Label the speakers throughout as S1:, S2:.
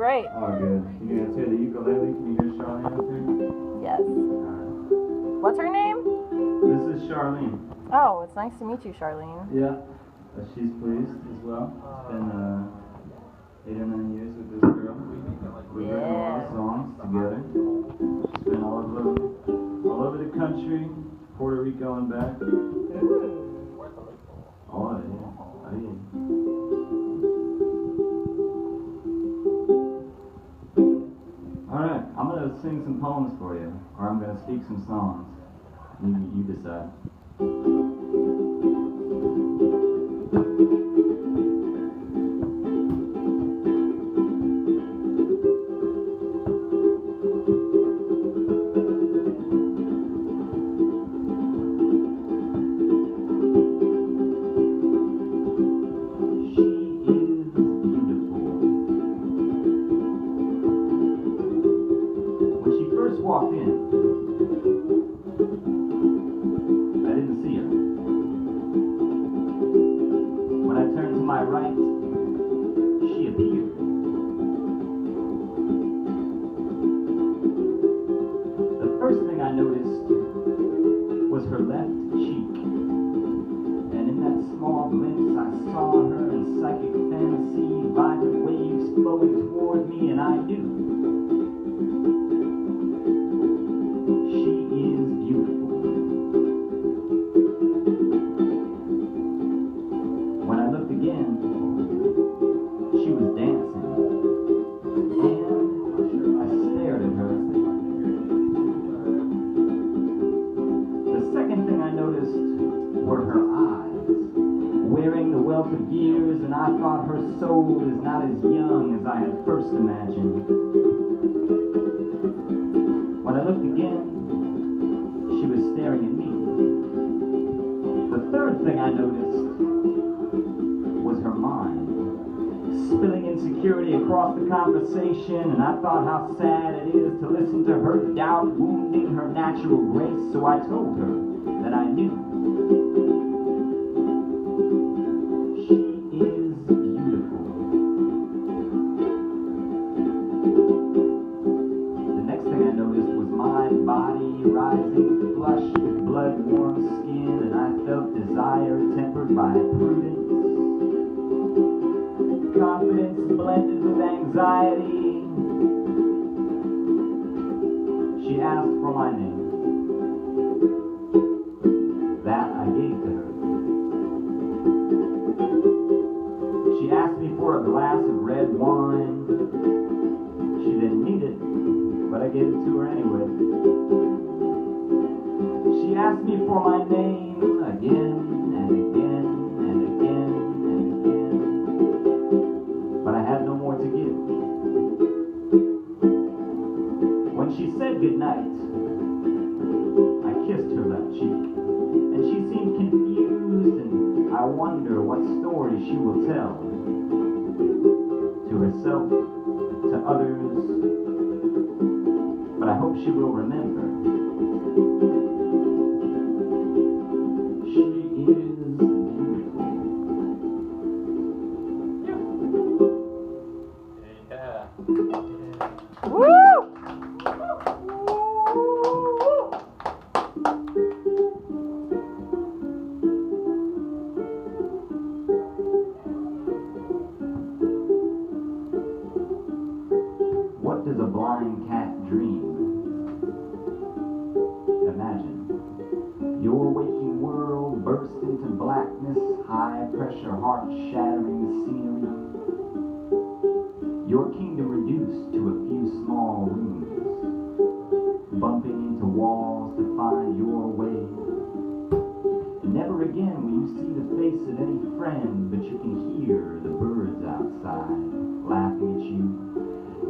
S1: great.
S2: Oh, good. You gonna say the ukulele? Can you hear Charlene up here?
S1: Yes. What's her name?
S2: This is Charlene.
S1: Oh, it's nice to meet you, Charlene.
S2: Yeah. She's pleased as well. It's been 8 or 9 years with this girl. We've written a lot of songs together. She's been all over the country, Puerto Rico and back. Oh, yeah. Oh, yeah. Alright, I'm going to sing some poems for you, or I'm going to speak some songs. You decide. Walked in. I didn't see her. When I turned to my right, she appeared. The first thing I noticed was her left cheek. And in that small glimpse, I saw her in psychic fantasy, vibrant waves flowing toward me, and I knew of years, and I thought her soul is not as young as I had first imagined. When I looked again, she was staring at me. The third thing I noticed was her mind, spilling insecurity across the conversation, and I thought how sad it is to listen to her doubt wounding her natural grace, so I told her that I knew. Rising, flushed with blood-warm skin, and I felt desire tempered by prudence. Confidence blended with anxiety. She asked for my name. That I gave to her. She asked me for a glass of red wine. She didn't need it, but I gave it to her anyway. She asked me for my name again and again and again and again, but I had no more to give. When she said goodnight, I kissed her left cheek, and she seemed confused, and I wonder what story she will tell to herself, to others, but I hope she will remember. What does a blind cat dream? Imagine your waking world burst into blackness, high pressure, heart-shattering scenery. Your kingdom reduced to a few small rooms, bumping into walls to find your way. And never again will you see the face of any friend, but you can hear the birds outside laughing at you,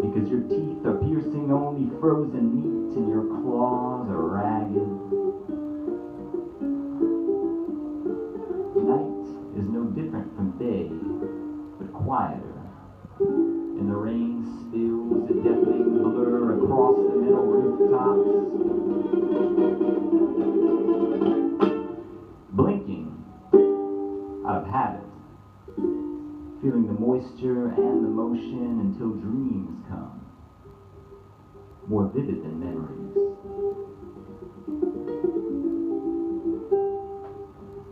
S2: because your teeth are piercing only frozen meat and your claws are ragged. Night is no different from day, but quieter. And the rain spills a deafening blur across the middle rooftops. Blinking out of habit. feeling the moisture and the motion until dreams come, more vivid than memories.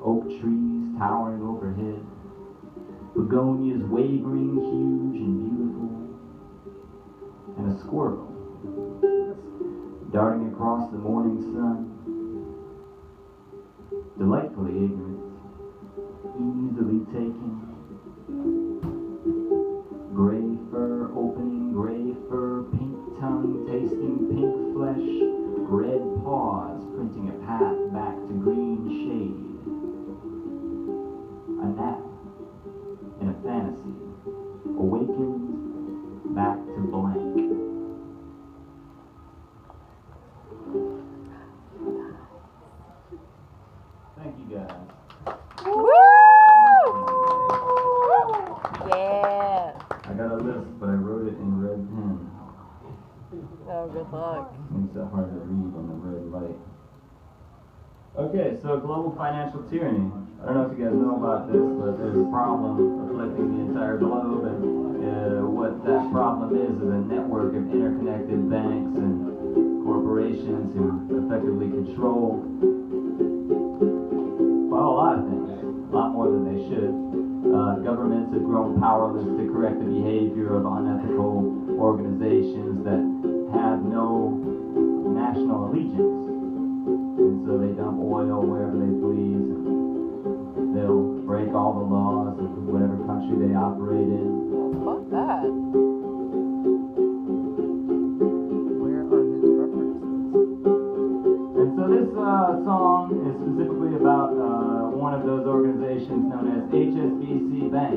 S2: Oak trees towering overhead, begonias wavering huge and beautiful, and a squirrel darting across the morning sun, delightfully ignorant, easily taken. Gray fur opening, gray fur, pink tongue tasting pink flesh, red paws printing a path back to green shade. A nap in a fantasy, awakened back to blank. Thank you guys.
S1: Woo! Yeah.
S2: I got a list, but I wrote it in red pen.
S1: Oh, good luck.
S2: Makes it hard to read on the red light. Okay, so global financial tyranny. I don't know if you guys know about this, but there's a problem afflicting the entire globe, and what that problem is a network of interconnected banks and corporations who effectively control, well, a lot of things, a lot more than they should. Governments have grown powerless to correct the behavior of unethical organizations that have no national allegiance. And so they dump oil wherever they please. They'll break all the laws of whatever country they operate in.
S1: Well, fuck that.
S3: Where are his references?
S2: And so this song is specifically about one of those organizations known as HSBC Bank.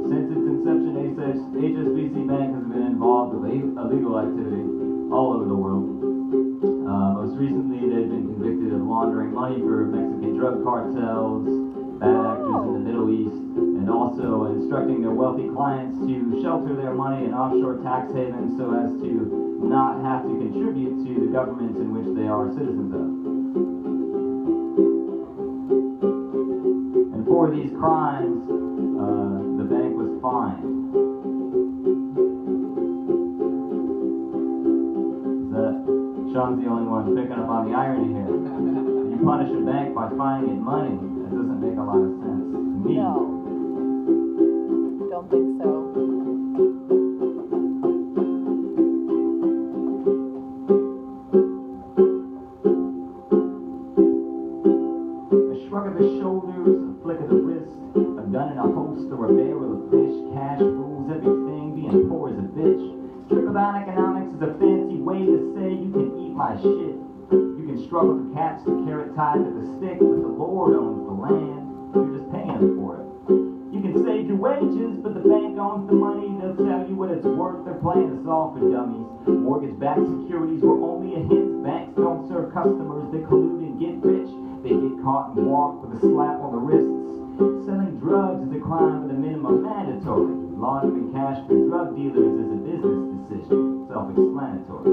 S2: Since its inception, HSBC Bank has been involved with illegal activity all over the world. Most recently, they've been convicted of laundering money for Mexican drug cartels, bad actors in the Middle East, and also instructing their wealthy clients to shelter their money in offshore tax havens so as to not have to contribute to the governments in which they are citizens of. And for these crimes, the bank was fined. Sean's the only one picking up on the irony here. You punish a bank by fining it money. That doesn't make a lot of sense to me.
S1: No. Don't think so.
S2: A shrug of the shoulders, a flick of the wrist, a gun in a holster, a barrel of fish, cash rules everything, being poor as a bitch. Trickle-down economics is a fancy way to say you can eat my shit. You can struggle to catch the carrot tied to the stick, but the Lord owns the land. You're just paying him for it. You can save your wages, but the bank owns the money. They'll tell you what it's worth. They're playing us all for dummies. Mortgage-backed securities were only a hint. Banks don't serve customers. They collude and get rich. They get caught and walk with a slap on the wrists. Selling drugs is a crime with a minimum mandatory. Laundering cash for drug dealers is a business decision. Self-explanatory.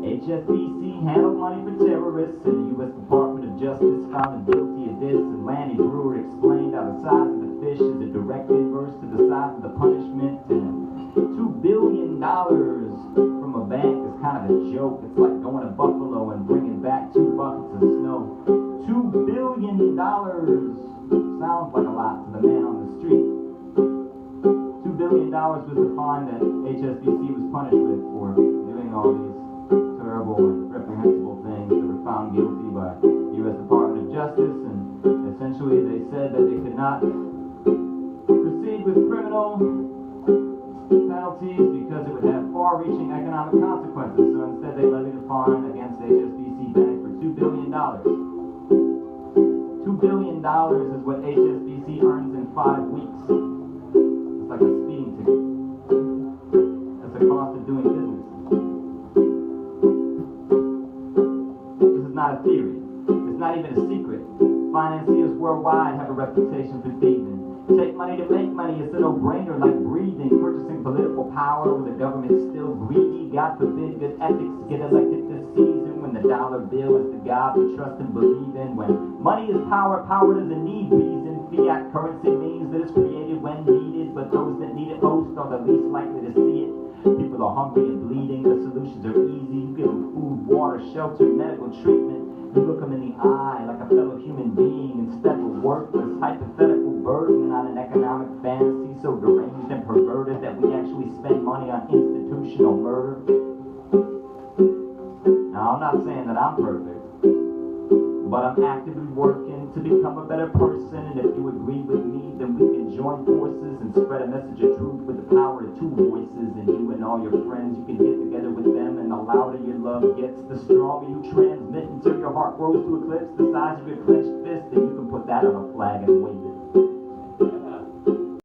S2: HSBC handled money for terrorists, and the U.S. Department of Justice found them guilty of this, and Lanny Brewer explained how the size of the fish is a direct inverse to the size of the punishment, and $2 billion from a bank is kind of a joke. It's like going to Buffalo and bringing back 2 buckets of snow. $2 billion sounds like a lot to the man on the street. $2 billion was the fine that HSBC was punished with for doing all these terrible and reprehensible things that were found guilty by the U.S. Department of Justice, and essentially they said that they could not proceed with criminal penalties because it would have far-reaching economic consequences. So instead they levied a fine against HSBC Bank for $2 billion. $2 billion is what HSBC earns in 5 weeks. It's like a speeding ticket. That's the cost of doing business. This is not a theory. It's not even a secret. Financiers worldwide have a reputation for thieving. Take money to make money. It's a no-brainer like breathing. Purchasing political power when the government's still greedy. God forbid good ethics get elected this season when the dollar bill is the God we trust and believe in. When money is power, power doesn't need reason. Fiat currency means that it's created when needed, but those hungry and bleeding. The solutions are easy. You give them food, water, shelter, medical treatment. You look them in the eye like a fellow human being instead of a worthless, hypothetical burden on an economic fantasy so deranged and perverted that we actually spend money on institutional murder. Now, I'm not saying that I'm perfect, but I'm actively working to become a better person, and if you agree with me, then we can join forces and spread a message of truth with the power of two voices, and you and all your friends, you can get together with them, and the louder your love gets, the stronger you transmit until your heart grows to eclipse the size of your clenched fist.